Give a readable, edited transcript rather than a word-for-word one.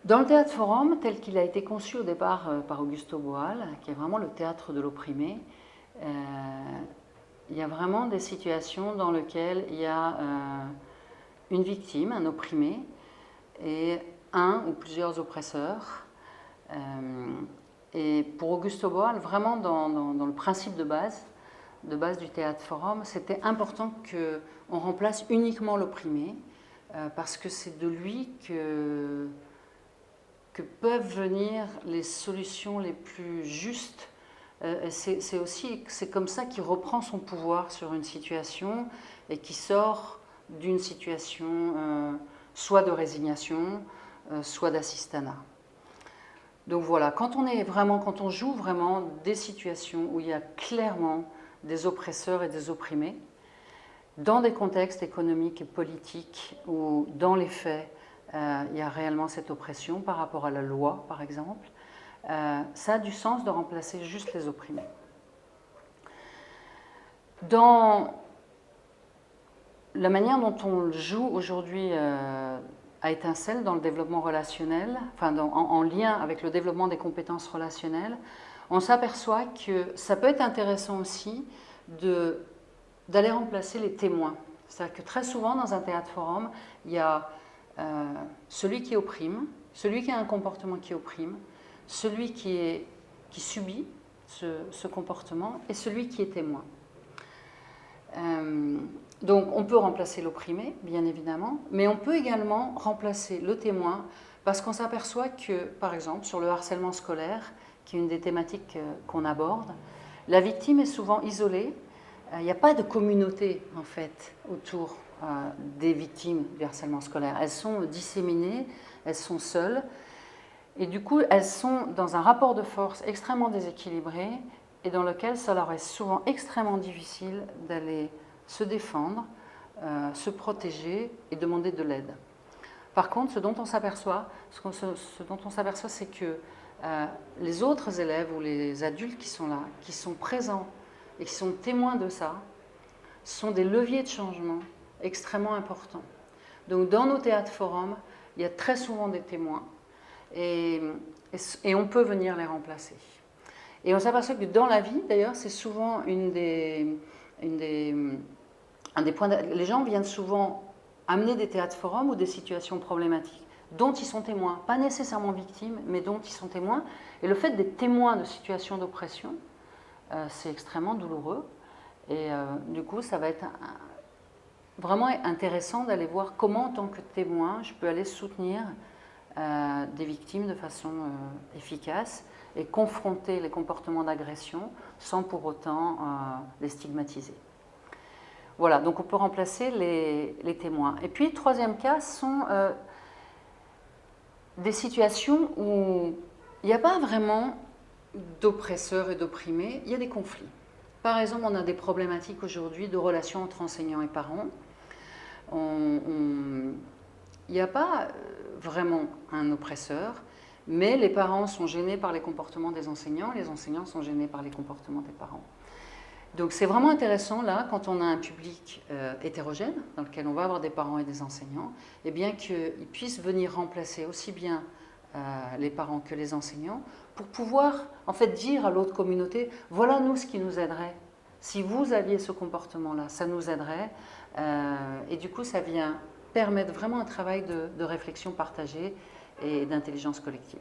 Dans le théâtre forum, tel qu'il a été conçu au départ par Augusto Boal, qui est vraiment le théâtre de l'opprimé, il y a vraiment des situations dans lesquelles il y a une victime, un opprimé, et un ou plusieurs oppresseurs. Et pour Augusto Boal, vraiment dans le principe de base du théâtre forum, c'était important qu'on remplace uniquement l'opprimé, parce que c'est de lui que peuvent venir les solutions les plus justes. C'est comme ça qu'il reprend son pouvoir sur une situation et qui sort d'une situation soit de résignation, soit d'assistanat. Donc voilà, quand on joue vraiment des situations où il y a clairement des oppresseurs et des opprimés, dans des contextes économiques et politiques où, dans les faits, il y a réellement cette oppression par rapport à la loi, par exemple, ça a du sens de remplacer juste les opprimés. Dans la manière dont on joue aujourd'hui à Étincelle dans le développement relationnel, enfin en lien avec le développement des compétences relationnelles, on s'aperçoit que ça peut être intéressant aussi d'aller remplacer les témoins. C'est-à-dire que très souvent dans un théâtre forum, il y a celui qui opprime, celui qui a un comportement qui opprime, celui qui subit ce comportement et celui qui est témoin. Donc on peut remplacer l'opprimé, bien évidemment, mais on peut également remplacer le témoin parce qu'on s'aperçoit que, par exemple, sur le harcèlement scolaire, qui est une des thématiques qu'on aborde, la victime est souvent isolée. Il n'y a pas de communauté, en fait, autour des victimes du harcèlement scolaire. Elles sont disséminées, elles sont seules, et du coup, elles sont dans un rapport de force extrêmement déséquilibré et dans lequel ça leur est souvent extrêmement difficile d'aller se défendre, se protéger et demander de l'aide. Par contre, ce dont on s'aperçoit, c'est que les autres élèves ou les adultes qui sont là, qui sont présents et qui sont témoins de ça, sont des leviers de changement extrêmement importants. Donc dans nos théâtres forums, il y a très souvent des témoins et on peut venir les remplacer. Et on s'aperçoit que dans la vie, d'ailleurs, c'est souvent un des points. Les gens viennent souvent amener des théâtres forums ou des situations problématiques dont ils sont témoins, pas nécessairement victimes, mais dont ils sont témoins. Et le fait d'être témoin de situations d'oppression, c'est extrêmement douloureux. Et du coup, ça va être vraiment intéressant d'aller voir comment, en tant que témoin, je peux aller soutenir des victimes de façon efficace et confronter les comportements d'agression sans pour autant les stigmatiser. Voilà, donc on peut remplacer les témoins. Et puis, troisième cas, sont des situations où il n'y a pas vraiment d'oppresseurs et d'opprimés, il y a des conflits. Par exemple, on a des problématiques aujourd'hui de relations entre enseignants et parents. Il n'y a pas vraiment un oppresseur, mais les parents sont gênés par les comportements des enseignants sont gênés par les comportements des parents. Donc c'est vraiment intéressant là, quand on a un public hétérogène, dans lequel on va avoir des parents et des enseignants, eh bien qu'ils puissent venir remplacer aussi bien les parents que les enseignants, pour pouvoir en fait dire à l'autre communauté, voilà nous ce qui nous aiderait. Si vous aviez ce comportement-là, ça nous aiderait. Et du coup, ça vient permettre vraiment un travail de réflexion partagée et d'intelligence collective.